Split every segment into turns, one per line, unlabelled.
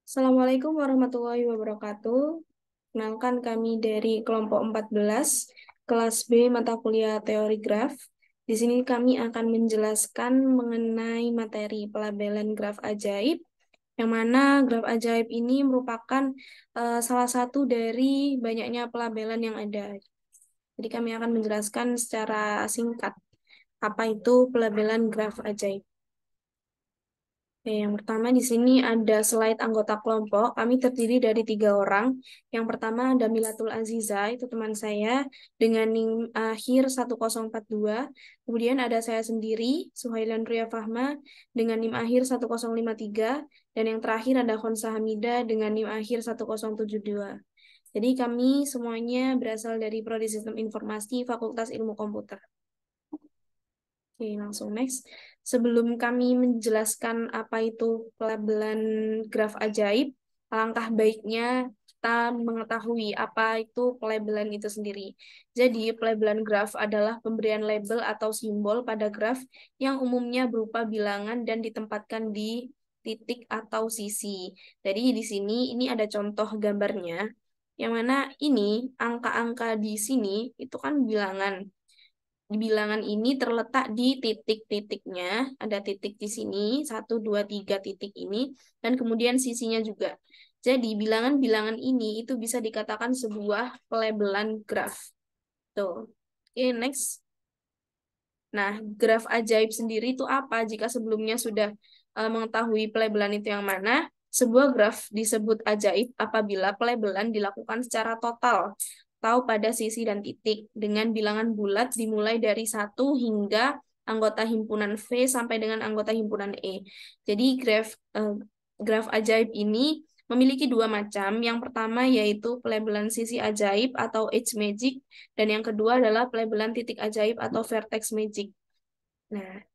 Assalamualaikum warahmatullahi wabarakatuh. Kenalkan kami dari kelompok 14, kelas B mata kuliah teori graf. Di sini kami akan menjelaskan mengenai materi pelabelan graf ajaib, yang mana graf ajaib ini merupakan salah satu dari banyaknya pelabelan yang ada. Jadi kami akan menjelaskan secara singkat apa itu pelabelan graf ajaib. Oke, yang pertama di sini ada slide anggota kelompok. Kami terdiri dari 3 orang. Yang pertama ada Milatul Aziza, itu teman saya, dengan NIM akhir 1042. Kemudian ada saya sendiri, Suhailan Ria Fahma, dengan NIM akhir 1053. Dan yang terakhir ada Khonsa Hamida dengan NIM akhir 1072. Jadi kami semuanya berasal dari Prodi Sistem Informasi Fakultas Ilmu Komputer. Oke, langsung next. Sebelum kami menjelaskan apa itu pelabelan graf ajaib, alangkah baiknya kita mengetahui apa itu pelabelan itu sendiri. Jadi, pelabelan graf adalah pemberian label atau simbol pada graf yang umumnya berupa bilangan dan ditempatkan di titik atau sisi. Jadi, di sini ini ada contoh gambarnya, yang mana ini angka-angka di sini itu kan bilangan. Bilangan ini terletak di titik-titiknya, ada titik di sini, 1, 2, 3 titik ini, dan kemudian sisinya juga. Jadi bilangan-bilangan ini itu bisa dikatakan sebuah pelabelan graf. Tuh. Oke, next. Nah, graf ajaib sendiri itu apa? Jika sebelumnya sudah mengetahui pelabelan itu yang mana, sebuah graf disebut ajaib apabila pelabelan dilakukan secara total atau pada sisi dan titik dengan bilangan bulat dimulai dari 1 hingga anggota himpunan V sampai dengan anggota himpunan E. Jadi graf ajaib ini memiliki 2 macam. Yang pertama yaitu pelabelan sisi ajaib atau edge magic, dan yang kedua adalah pelabelan titik ajaib atau vertex magic. Nah,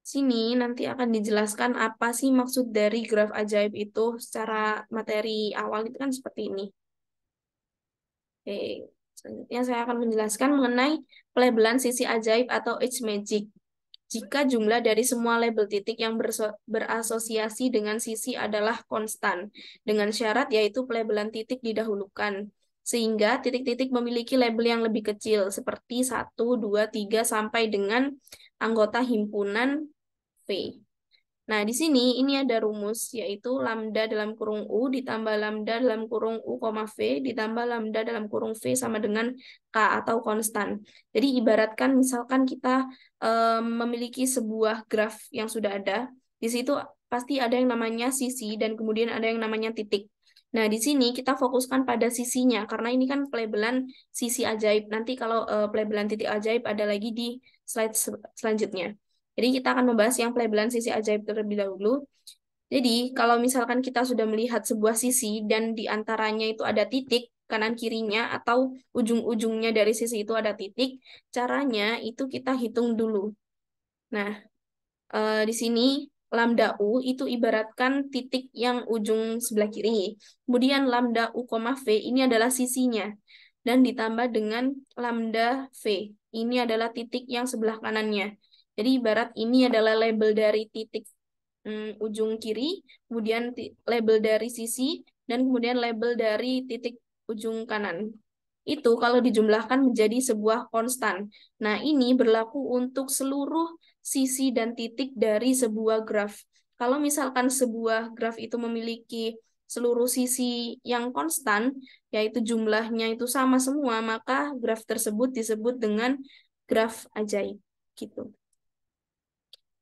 sini nanti akan dijelaskan apa sih maksud dari graf ajaib itu secara materi awal itu kan seperti ini. Oke, selanjutnya saya akan menjelaskan mengenai pelabelan sisi ajaib atau edge magic. Jika jumlah dari semua label titik yang berasosiasi dengan sisi adalah konstan, dengan syarat yaitu pelabelan titik didahulukan. Sehingga titik-titik memiliki label yang lebih kecil, seperti 1, 2, 3, sampai dengan anggota himpunan V. Nah, di sini ini ada rumus, yaitu lambda dalam kurung U ditambah lambda dalam kurung U, V ditambah lambda dalam kurung V sama dengan K atau konstan. Jadi ibaratkan misalkan kita memiliki sebuah graf yang sudah ada, di situ pasti ada yang namanya sisi dan kemudian ada yang namanya titik. Nah, di sini kita fokuskan pada sisinya, karena ini kan pelabelan sisi ajaib. Nanti kalau pelabelan titik ajaib ada lagi di slide selanjutnya. Jadi kita akan membahas yang pelabelan sisi ajaib terlebih dahulu. Jadi kalau misalkan kita sudah melihat sebuah sisi dan di antaranya itu ada titik kanan kirinya atau ujung-ujungnya dari sisi itu ada titik, caranya itu kita hitung dulu. Nah, di sini lambda U itu ibaratkan titik yang ujung sebelah kiri. Kemudian lambda U, V ini adalah sisinya. Dan ditambah dengan lambda V. Ini adalah titik yang sebelah kanannya. Jadi ibarat ini adalah label dari titik ujung kiri, kemudian label dari sisi, dan kemudian label dari titik ujung kanan. Itu kalau dijumlahkan menjadi sebuah konstan. Nah, ini berlaku untuk seluruh sisi dan titik dari sebuah graf. Kalau misalkan sebuah graf itu memiliki seluruh sisi yang konstan, yaitu jumlahnya itu sama semua, maka graf tersebut disebut dengan graf ajaib. Gitu.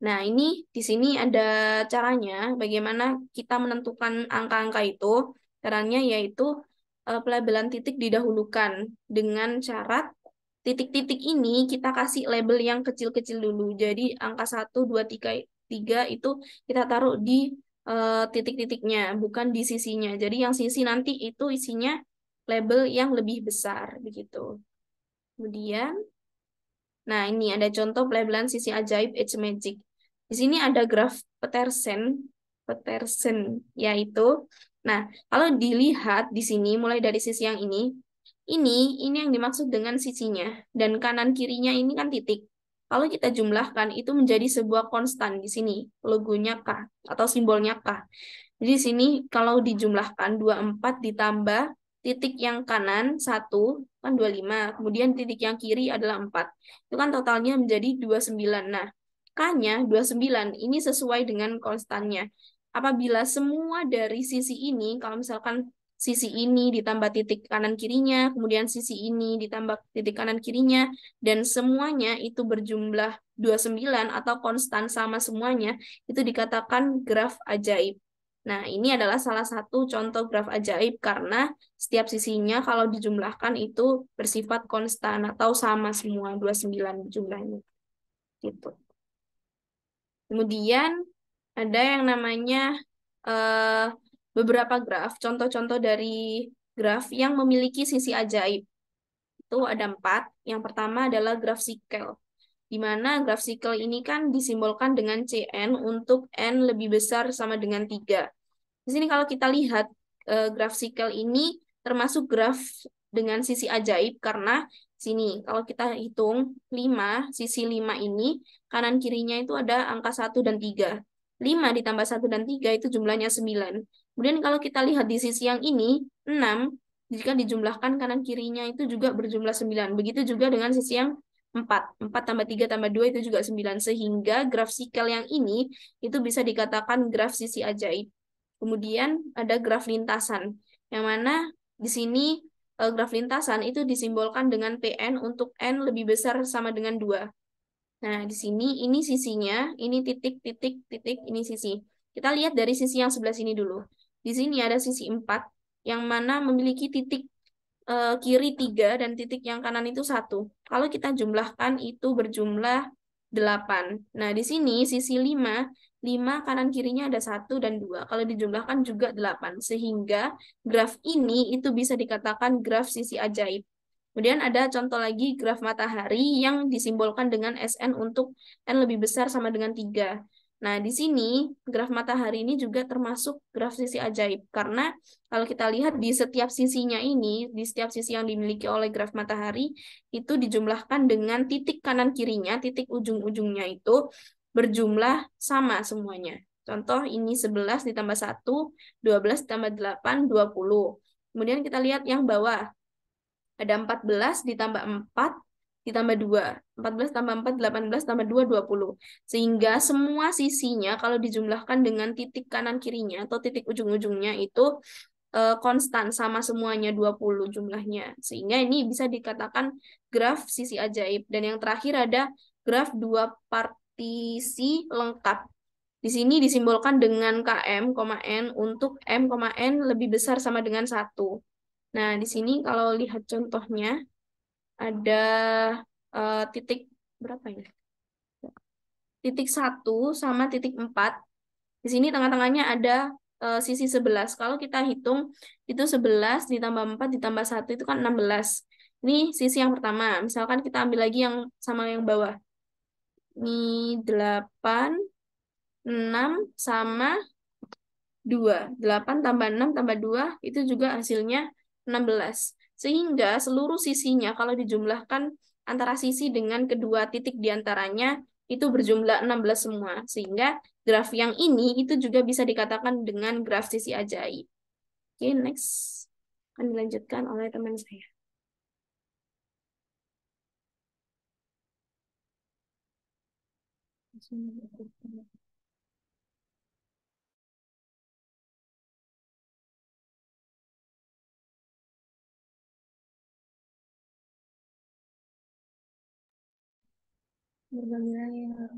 Nah, ini di sini ada caranya bagaimana kita menentukan angka-angka itu. Caranya yaitu pelabelan titik didahulukan dengan syarat titik-titik ini kita kasih label yang kecil-kecil dulu. Jadi angka 1, 2, 3 itu kita taruh di titik-titiknya, bukan di sisinya. Jadi yang sisi nanti itu isinya label yang lebih besar begitu. Kemudian nah, ini ada contoh pelabelan sisi ajaib Edge Magic. Di sini ada graf Petersen, Petersen yaitu. Nah, kalau dilihat di sini mulai dari sisi yang ini yang dimaksud dengan sisinya dan kanan kirinya ini kan titik. Kalau kita jumlahkan itu menjadi sebuah konstan di sini, logonya K atau simbolnya K. Jadi di sini kalau dijumlahkan 24 ditambah titik yang kanan 1 kan 25, kemudian titik yang kiri adalah 4. Itu kan totalnya menjadi 29. Nah, K-nya 29 ini sesuai dengan konstannya. Apabila semua dari sisi ini, kalau misalkan sisi ini ditambah titik kanan kirinya, kemudian sisi ini ditambah titik kanan kirinya, dan semuanya itu berjumlah 29 atau konstan sama semuanya, itu dikatakan graf ajaib. Nah, ini adalah salah satu contoh graf ajaib karena setiap sisinya kalau dijumlahkan itu bersifat konstan atau sama semua 29 jumlahnya. Gitu. Kemudian ada yang namanya eh, beberapa graf, contoh-contoh dari graf yang memiliki sisi ajaib. Itu ada 4. Yang pertama adalah graf sikel, di mana graf sikel ini kan disimbolkan dengan Cn untuk n lebih besar sama dengan 3. Di sini kalau kita lihat graf sikel ini termasuk graf dengan sisi ajaib karena sini kalau kita hitung 5, sisi 5 ini kanan kirinya itu ada angka 1 dan 3. 5 ditambah 1 dan 3 itu jumlahnya 9. Kemudian kalau kita lihat di sisi yang ini 6 jika dijumlahkan kanan kirinya itu juga berjumlah 9. Begitu juga dengan sisi yang 4. 4 tambah 3 tambah 2 itu juga 9. Sehingga graf sikel yang ini itu bisa dikatakan graf sisi ajaib. Kemudian ada graf lintasan, yang mana di sini graf lintasan itu disimbolkan dengan Pn untuk n lebih besar sama dengan 2. Nah, di sini ini sisinya, ini titik, titik, titik, ini sisi. Kita lihat dari sisi yang sebelah sini dulu. Di sini ada sisi 4, yang mana memiliki titik kiri 3 dan titik yang kanan itu 1. Kalau kita jumlahkan itu berjumlah 8. Nah, di sini sisi 5, 5 kanan kirinya ada 1 dan 2. Kalau dijumlahkan juga 8. Sehingga graf ini itu bisa dikatakan graf sisi ajaib. Kemudian ada contoh lagi graf matahari yang disimbolkan dengan Sn untuk n lebih besar sama dengan 3. Nah, di sini graf matahari ini juga termasuk graf sisi ajaib karena kalau kita lihat di setiap sisinya ini, di setiap sisi yang dimiliki oleh graf matahari itu dijumlahkan dengan titik kanan kirinya, titik ujung-ujungnya itu berjumlah sama semuanya. Contoh ini 11 ditambah 1, 12 ditambah 8, 20. Kemudian kita lihat yang bawah. Ada 14 ditambah 4 ditambah 2. 14 tambah 4, 18 tambah 2, 20. Sehingga semua sisinya kalau dijumlahkan dengan titik kanan kirinya atau titik ujung-ujungnya itu konstan sama semuanya 20 jumlahnya. Sehingga ini bisa dikatakan graf sisi ajaib. Dan yang terakhir ada graf dua partisi lengkap. Di sini disimbolkan dengan KM, N untuk M, N lebih besar sama dengan 1. Nah, di sini kalau lihat contohnya ada titik berapa ini? Titik 1 sama titik 4. Di sini tengah-tengahnya ada sisi 11. Kalau kita hitung itu 11 ditambah 4 ditambah 1 itu kan 16. Ini sisi yang pertama. Misalkan kita ambil lagi yang sama yang bawah. Ini 8, 6 sama 2. 8 tambah 6 tambah 2 itu juga hasilnya 16. Sehingga seluruh sisinya kalau dijumlahkan antara sisi dengan kedua titik di antaranya itu berjumlah 16 semua. Sehingga graf yang ini itu juga bisa dikatakan dengan graf sisi ajaib. Oke, next. Akan dilanjutkan oleh teman saya. Berbagi layar.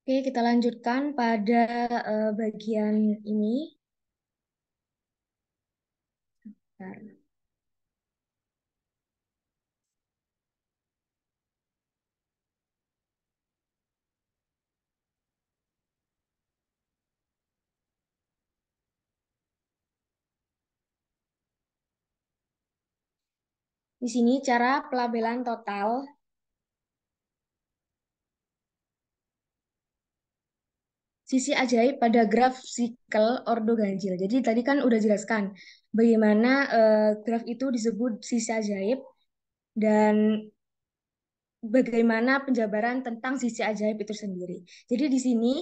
Oke, kita lanjutkan pada bagian ini. Bentar. Di sini cara pelabelan total. sisi ajaib pada graf sikel ordo ganjil. Jadi tadi kan udah jelaskan bagaimana graf itu disebut sisi ajaib dan bagaimana penjabaran tentang sisi ajaib itu sendiri. Jadi di sini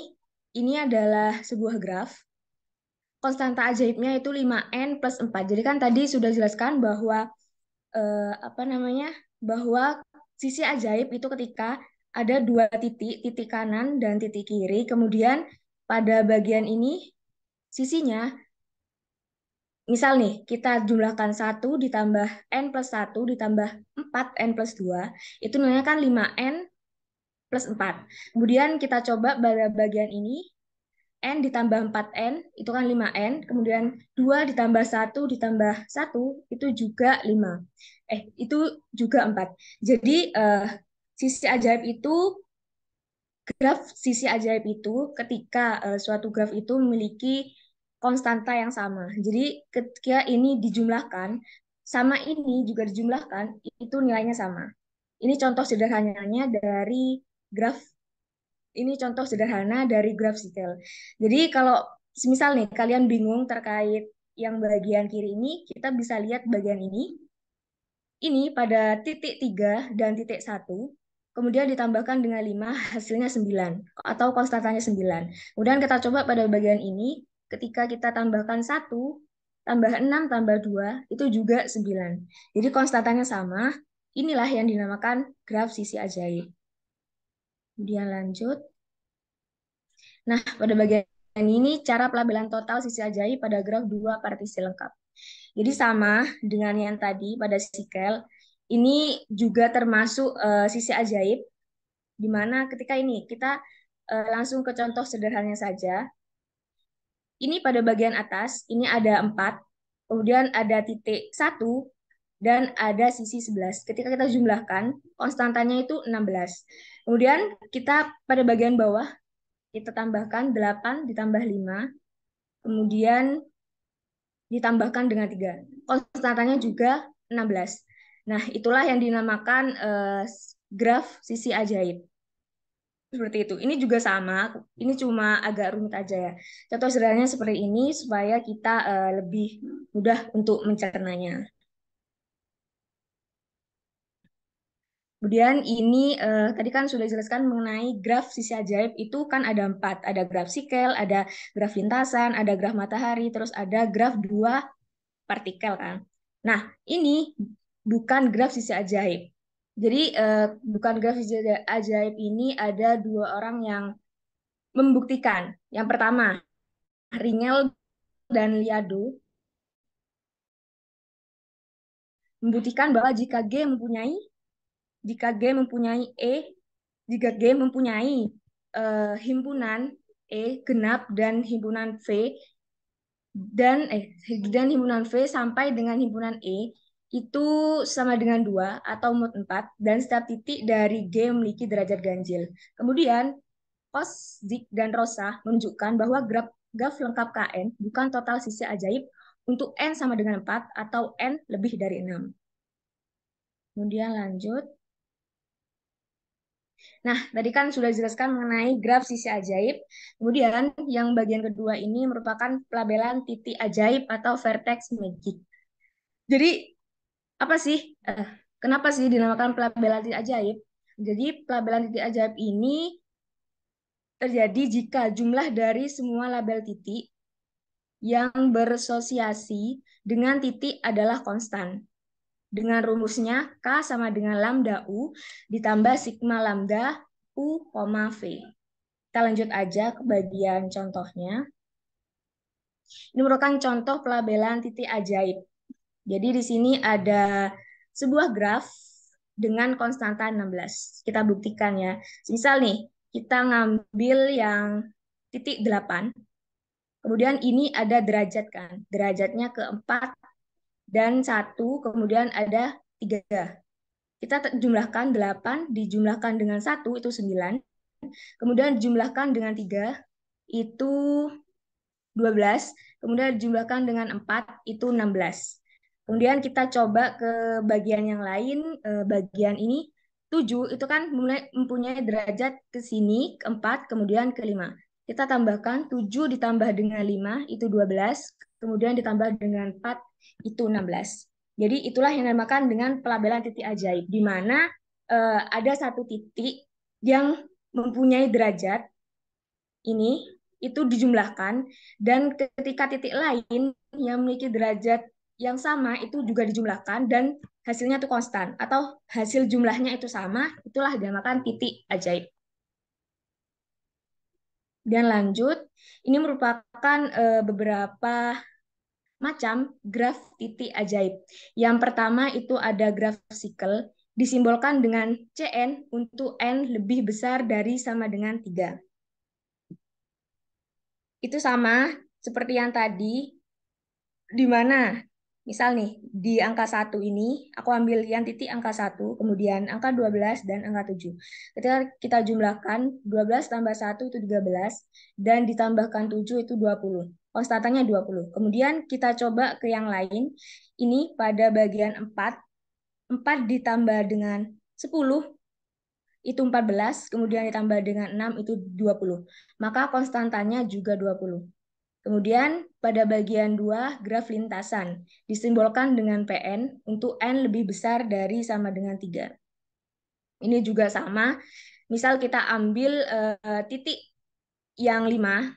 ini adalah sebuah graf. Konstanta ajaibnya itu 5n plus 4. Jadi kan tadi sudah jelaskan bahwa apa namanya? Bahwa sisi ajaib itu ketika ada dua titik, titik kanan dan titik kiri. Kemudian pada bagian ini sisinya, misal nih, kita jumlahkan 1 ditambah n plus 1 ditambah 4n plus 2, itu nilainya kan 5n plus 4. Kemudian kita coba pada bagian ini, n ditambah 4n, itu kan 5n. Kemudian 2 ditambah 1 ditambah 1, itu juga 5. Itu juga 4. Jadi, sisi ajaib itu, graf sisi ajaib itu ketika suatu graf itu memiliki konstanta yang sama. Jadi ketika ini dijumlahkan, sama ini juga dijumlahkan, itu nilainya sama. Ini contoh sederhananya dari graf, ini contoh sederhana dari graf sikel. Jadi kalau semisal nih kalian bingung terkait yang bagian kiri ini, kita bisa lihat bagian ini. Ini pada titik 3 dan titik 1, kemudian ditambahkan dengan 5, hasilnya 9, atau konstantanya 9. Kemudian kita coba pada bagian ini, ketika kita tambahkan 1, tambah 6, tambah 2, itu juga 9. Jadi konstantanya sama, inilah yang dinamakan graf sisi ajaib. Kemudian lanjut. Nah, pada bagian ini cara pelabelan total sisi ajaib pada graf 2 partisi lengkap. Jadi sama dengan yang tadi pada sikel, ini juga termasuk sisi ajaib, di mana ketika ini kita langsung ke contoh sederhananya saja. Ini pada bagian atas, ini ada 4, kemudian ada titik 1, dan ada sisi 11. Ketika kita jumlahkan, konstantanya itu 16. Kemudian kita pada bagian bawah, kita tambahkan 8 ditambah 5, kemudian ditambahkan dengan 3. Konstantanya juga 16. Nah, itulah yang dinamakan graf sisi ajaib. Seperti itu. Ini juga sama, ini cuma agak rumit aja ya. Contoh sederhananya seperti ini supaya kita lebih mudah untuk mencernanya. Kemudian ini tadi kan sudah dijelaskan mengenai graf sisi ajaib itu kan ada 4. Ada graf sikel, ada graf lintasan, ada graf matahari, terus ada graf 2 partikel kan. Nah, ini bukan graf sisi ajaib. Jadi bukan graf sisi ajaib ini ada dua orang yang membuktikan. Yang pertama, Ringel dan Liado membuktikan bahwa jika G mempunyai E, jika G mempunyai himpunan E genap dan himpunan V dan himpunan V sampai dengan himpunan E itu sama dengan 2 atau mod 4 dan setiap titik dari G memiliki derajat ganjil. Kemudian Kos, Zik, dan Rosa menunjukkan bahwa graf lengkap KN bukan total sisi ajaib untuk N sama dengan 4 atau N lebih dari 6. Kemudian lanjut. Nah, tadi kan sudah dijelaskan mengenai graf sisi ajaib. Kemudian yang bagian kedua ini merupakan pelabelan titik ajaib atau vertex magic. Jadi apa sih? Kenapa sih dinamakan pelabelan titik ajaib? Jadi pelabelan titik ajaib ini terjadi jika jumlah dari semua label titik yang bersosiasi dengan titik adalah konstan. Dengan rumusnya K sama dengan lambda U ditambah sigma lambda U, V. Kita lanjut aja ke bagian contohnya. Ini merupakan contoh pelabelan titik ajaib. Jadi di sini ada sebuah graf dengan konstanta 16. Kita buktikan ya. Misal nih, kita ngambil yang titik 8. Kemudian ini ada derajat kan. Derajatnya ke 4 dan 1, kemudian ada 3. Kita jumlahkan 8, dijumlahkan dengan 1, itu 9. Kemudian dijumlahkan dengan 3, itu 12. Kemudian dijumlahkan dengan 4, itu 16. Kemudian kita coba ke bagian yang lain, bagian ini 7 itu kan mulai mempunyai derajat ke sini, ke 4, kemudian ke 5. kita tambahkan 7 ditambah dengan 5 itu 12, kemudian ditambah dengan 4 itu 16. Jadi itulah yang dinamakan dengan pelabelan titik ajaib, di mana ada satu titik yang mempunyai derajat ini itu dijumlahkan, dan ketika titik lain yang memiliki derajat yang sama itu juga dijumlahkan dan hasilnya itu konstan atau hasil jumlahnya itu sama, itulah dinamakan titik ajaib. Dan lanjut, ini merupakan beberapa macam graf titik ajaib. Yang pertama itu ada graf sikel, disimbolkan dengan Cn untuk n lebih besar dari sama dengan 3. Itu sama seperti yang tadi, di mana misal nih di angka 1 ini aku ambil yang titik angka 1, kemudian angka 12 dan angka 7. Ketika kita jumlahkan 12 tambah 1 itu 13 dan ditambahkan 7 itu 20. Konstantanya 20. Kemudian kita coba ke yang lain. Ini pada bagian 4, 4 ditambah dengan 10 itu 14, kemudian ditambah dengan 6 itu 20. Maka konstantanya juga 20. Kemudian pada bagian 2, graf lintasan, disimbolkan dengan PN untuk N lebih besar dari sama dengan 3. Ini juga sama, misal kita ambil titik yang 5,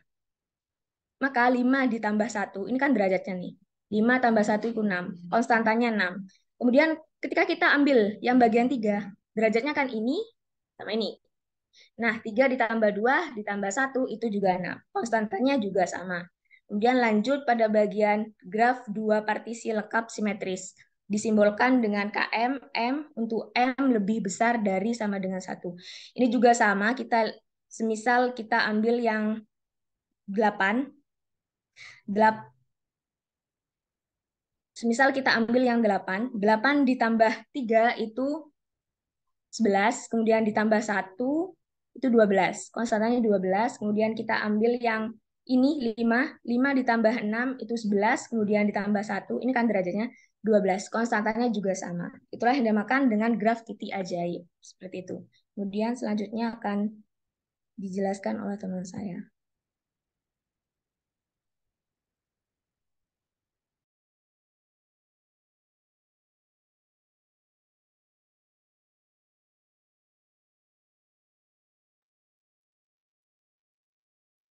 maka 5 ditambah 1, ini kan derajatnya nih. 5 tambah 1 itu 6, konstantanya 6. Kemudian ketika kita ambil yang bagian 3, derajatnya kan ini sama ini. Nah, 3 ditambah 2 ditambah 1 itu juga 6. Konstantanya juga sama. Kemudian lanjut pada bagian graf dua partisi lengkap simetris. Disimbolkan dengan KM, M untuk M lebih besar dari sama dengan 1. Ini juga sama, kita semisal kita ambil yang 8, semisal kita ambil yang 8, 8 ditambah 3 itu 11, kemudian ditambah 1 itu 12. Konstantanya 12, kemudian kita ambil yang ini 5, 5 ditambah 6 itu 11, kemudian ditambah 1, ini kan derajatnya 12. Konstantanya juga sama. Itulah yang dinamakan dengan graf titik ajaib. Seperti itu. Kemudian selanjutnya akan dijelaskan oleh teman saya.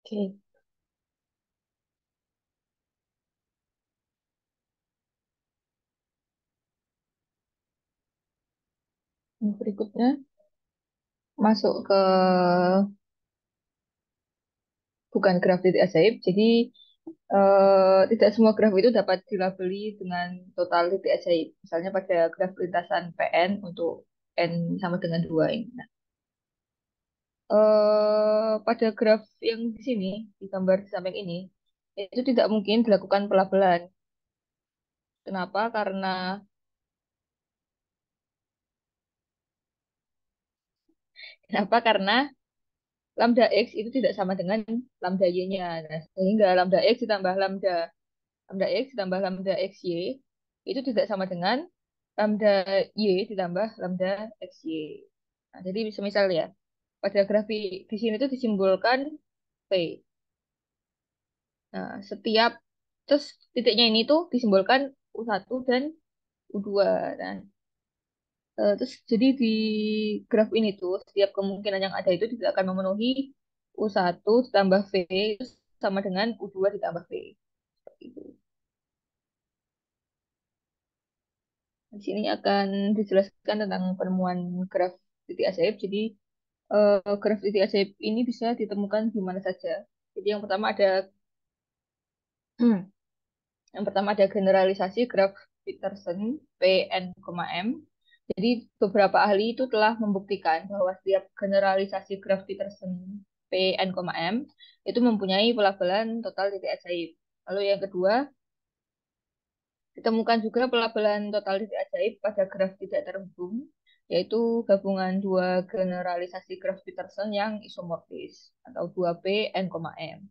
Oke. Berikutnya masuk ke bukan graf titik ajaib. Jadi tidak semua graf itu dapat dilabeli dengan total titik ajaib. Misalnya pada graf lintasan PN untuk N sama dengan 2 ini. Nah, pada graf yang di sini, di gambar di samping ini, itu tidak mungkin dilakukan pelabelan. Kenapa? Karena lambda X itu tidak sama dengan lambda Y-nya. Nah, sehingga lambda X ditambah lambda X ditambah lambda XY itu tidak sama dengan lambda Y ditambah lambda XY. Nah, jadi semisal ya, pada grafik di sini itu disimbolkan P. Nah, terus titiknya ini tuh disimbolkan U1 dan U2. Nah, terus jadi di graf ini tuh setiap kemungkinan yang ada itu tidak akan memenuhi U1 ditambah V itu sama dengan U2 ditambah V. Seperti itu. Di sini akan dijelaskan tentang penemuan graf titik ajaib. Jadi graf titik ajaib ini bisa ditemukan di mana saja. Jadi yang pertama ada generalisasi graf Peterson Pn, M. Jadi beberapa ahli itu telah membuktikan bahwa setiap generalisasi graf Peterson Pn, M itu mempunyai pelabelan total titik ajaib. Lalu yang kedua, ditemukan juga pelabelan total titik ajaib pada graf tidak terhubung, yaitu gabungan dua generalisasi graf Peterson yang isomorfis, atau 2P, N, M.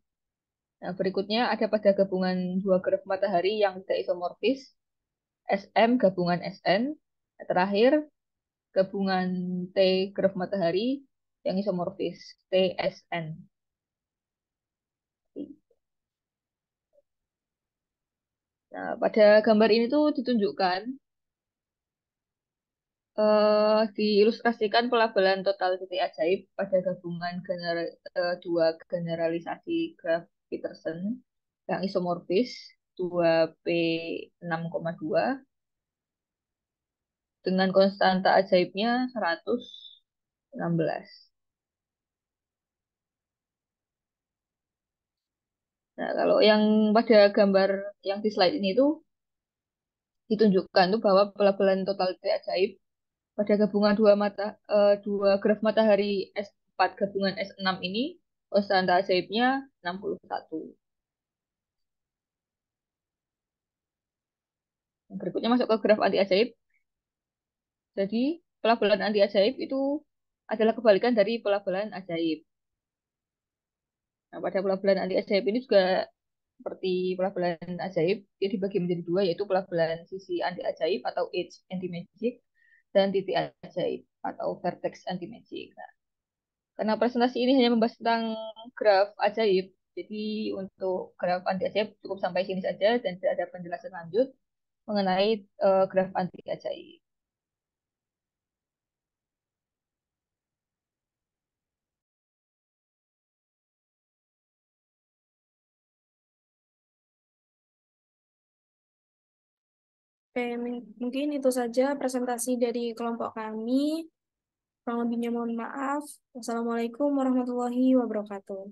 Nah, berikutnya ada pada gabungan dua graf matahari yang tidak isomorfis, SM gabungan SN. Terakhir, gabungan T graf matahari yang isomorfis, TSN. Nah, pada gambar ini tuh ditunjukkan, diilustrasikan pelabelan total titik ajaib pada gabungan dua generalisasi graf Peterson yang isomorfis 2P6,2 dengan konstanta ajaibnya 116. Nah, kalau yang pada gambar yang di slide ini tuh ditunjukkan tuh bahwa pelabelan total titik ajaib pada gabungan dua graf matahari S4 gabungan S6 ini konstanta ajaibnya 61. Yang berikutnya masuk ke graf anti ajaib. Jadi pelabelan anti ajaib itu adalah kebalikan dari pelabelan ajaib. Nah, pada pelabelan anti ajaib ini juga seperti pelabelan ajaib, dia dibagi menjadi dua, yaitu pelabelan sisi anti ajaib atau edge anti magic dan titik ajaib atau vertex anti magic. Nah, karena presentasi ini hanya membahas tentang graf ajaib, jadi untuk graf anti ajaib cukup sampai sini saja dan tidak ada penjelasan lanjut mengenai graf anti ajaib.
Oke, mungkin itu saja presentasi dari kelompok kami. Kurang lebihnya mohon maaf. Wassalamualaikum warahmatullahi wabarakatuh.